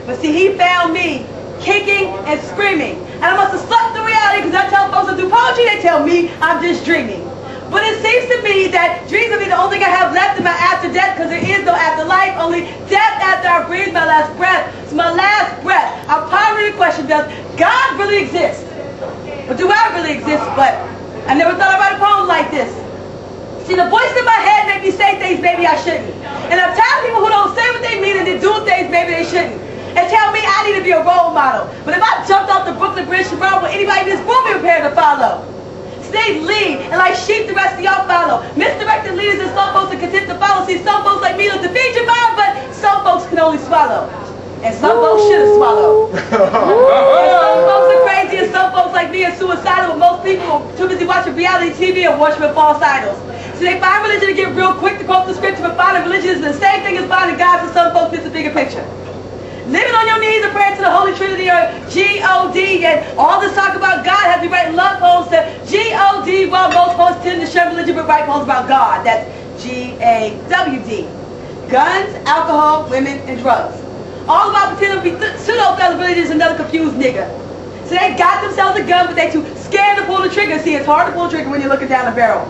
But see, he found me kicking and screaming. And I must have slept through reality because I tell folks that do poetry, they tell me I'm just dreaming. But it seems to me that dreams will be the only thing I have left in my after death, because there is no afterlife, only death after I breathe my last breath. It's my last breath. I'm pondering the question, does God really exist? Or do I really exist? But I never thought I'd write a poem like this. See, the voice in my head make me say things maybe I shouldn't. And I'm tired of people who don't say what they mean and they do things maybe they shouldn't. And tell me I need to be a role model. But if I jumped off the Brooklyn Bridge tomorrow, will anybody in this room be prepared to follow? Stay lead, and like sheep the rest of y'all follow. Misdirected leaders and some folks are content to follow. See, some folks like me look to feed your mind, but some folks can only swallow. And some folks should have swallowed. And some folks are crazy, and some folks like me are suicidal, but most people are too busy watching reality TV and worshiping false idols. So they find religion to get real quick to quote the scripture, but finding religion is the same thing as finding God, so some folks miss the bigger picture. Living on your knees and praying to the Holy Trinity, or G-O-D, and all this talk about God has me writing love poems to G-O-D, while most poets tend to shun religion but write poems about God. That's G-A-W-D. Guns, alcohol, women, and drugs. All about pretending to be pseudo-fellow religious and another confused nigga. So they got themselves a gun, but they too scared to pull the trigger. See, it's hard to pull the trigger when you're looking down a barrel.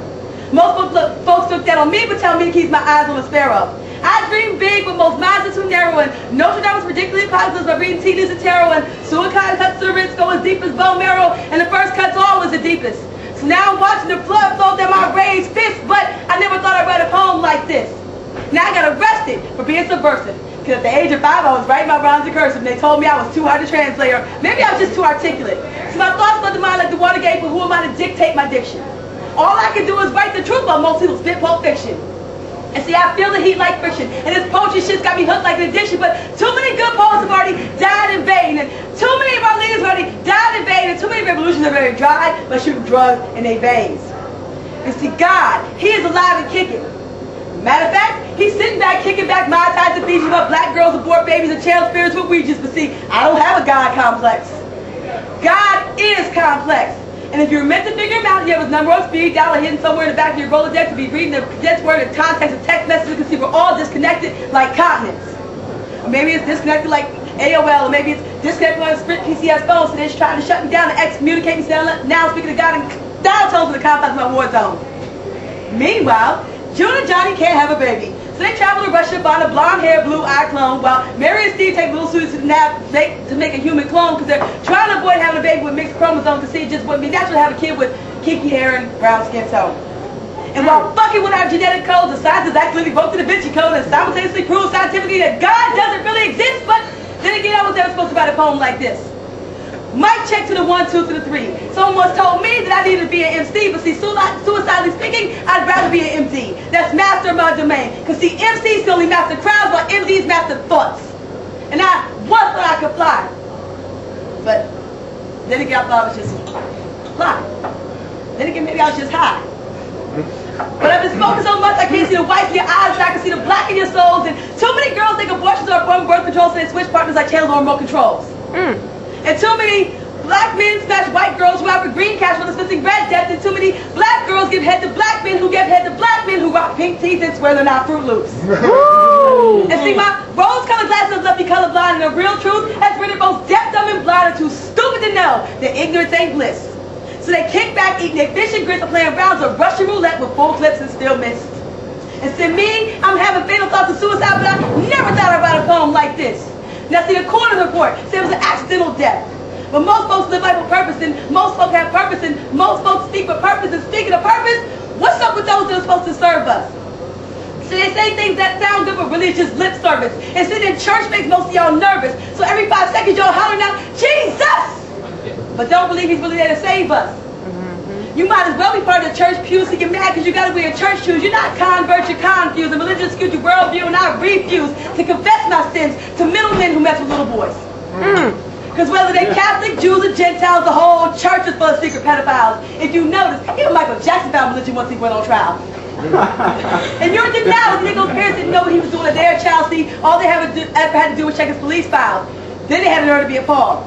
Most folks look down on me but tell me to keep my eyes on the sparrow. I dream big, but most minds are too narrow, and Notre Dame was ridiculously positive by reading tea leaves of tarot, and suicide cuts to the wrist go as deep as bone marrow, and the first cuts all was the deepest. So now I'm watching the blood flow down my raised fist, but I never thought I'd write a poem like this. Now I got arrested for being subversive, because at the age of 5 I was writing my rhymes in cursive, and they told me I was too hard to translate, or maybe I was just too articulate. So my thoughts flood the mind like the Watergate, but who am I to dictate my diction? All I can do is write the truth while most people spit Pulp Fiction. And see, I feel the heat like friction, and this poetry shit's got me hooked like an addiction, but too many good poets have already died in vain, and too many of our leaders have already died in vain, and too many revolutions are very dry, but shooting drugs in their veins. And see, God, He is alive and kicking. Matter of fact, He's sitting back, kicking back my ties to Fiji, while black girls abort babies and channel spirits with Ouijas, but see, I don't have a God complex. God is complex. And if you're meant to figure him out, you have his number on speed dial or hidden somewhere in the back of your Rolodex to be reading the condensed word in context of text messages, because see, we're all disconnected like continents. Or maybe it's disconnected like AOL, or maybe it's disconnected on a Sprint PCS phone, so they're just trying to shut me down and excommunicate me. So now speaking to God in dial tones in the confines of my war zone. Meanwhile, June and Johnny can't have a baby. So they travel to Russia, find a blonde-haired, blue-eyed clone, while Mary and Steve take little suits to the lab to make a human clone, because they're trying to avoid having a baby with mixed chromosomes, to see it just wouldn't be natural to have a kid with kinky hair and brown skin tone. And while fucking with our genetic codes, the scientists actually revoked the Da Vinci Code and simultaneously proved scientifically that God doesn't really exist, but then again, I was never supposed to write a poem like this. Mic check to the 1, 2 to the 3. Someone once told me that I needed to be an MC, but see, suicidally speaking, I'd rather be an MD. That's master of my domain. Because see, MCs can only master crowds, while MDs master thoughts. And I once thought I could fly. But then again, I thought I was just fly. Then again, maybe I was just high. But I've been smoking so much I can't see the whites in your eyes, but I can see the black in your souls. And too many girls think abortions are from birth control, so they switch partners like channels on remote controls. And too many black men smash white girls who have a green cash for dismissing red debts, and too many black girls give head to black men who give head to black men who rock pink teeth and swear they're not Fruit Loops. And see, my rose-colored glasses left me colorblind, and the real truth has rendered both deaf, dumb, and blind, and too stupid to know that ignorance ain't bliss. So they kick back, eating their fish and grits, and playing rounds of Russian roulette with full clips and still missed. And to me, I'm having fatal thoughts of suicide, but I never thought I'd write a poem like this. Now see, the coroner's report said it was an accidental death. But most folks live life with purpose, and most folks have purpose, and most folks speak with purpose. And speaking of purpose, what's up with those that are supposed to serve us? So they say things that sound good, but really it's just lip service. And sitting in church makes most of y'all nervous. So every 5 seconds y'all hollering out, Jesus! But don't believe he's really there to save us. You might as well be part of the church pew, so you're mad because you got to wear church shoes. You're not converts, you're confused. And religion skewed your worldview, and I refuse to confess my sins to middlemen who mess with little boys. Because whether they're Catholic, Jews, or Gentiles, the whole church is full of secret pedophiles. If you notice, even Michael Jackson found religion once he went on trial. And you're in denial. The nigga's parents didn't know what he was doing at their child. See, all they ever had to do was check his police files. Then they had the nerve to be appalled.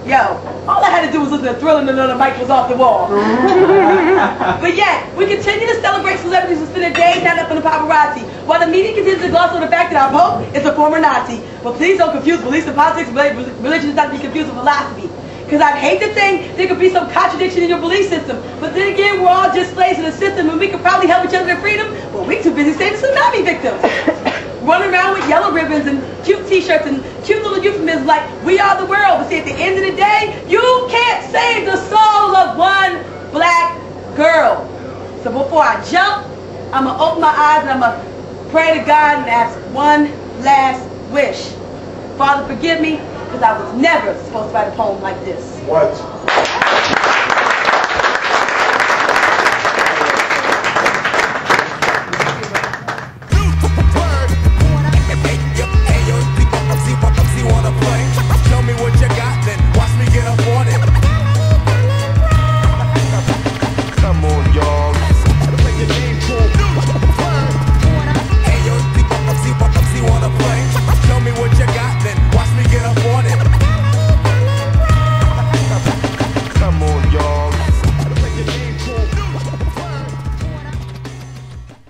Yo, all I had to do was listen to Thriller and the mic was off the wall. But yet, we continue to celebrate celebrities who spend their days down up in the paparazzi, while the media continues to gloss on the fact that our Pope is a former Nazi. But please don't confuse beliefs and politics. Religion is not to be confused with philosophy. Because I'd hate to think there could be some contradiction in your belief system. But then again, we're all just slaves in the system and we could probably help each other to freedom, but we're too busy saving tsunami victims. Running around with yellow ribbons and cute t-shirts and cute little euphemisms like, we are the world. But see, at the end of the day, you can't save the soul of one black girl. So before I jump, I'm going to open my eyes and I'm going to pray to God and ask one last wish. Father, forgive me, because I was never supposed to write a poem like this. What?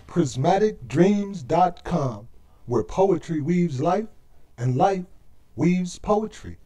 PrismaticDreams.com, where poetry weaves life and life weaves poetry.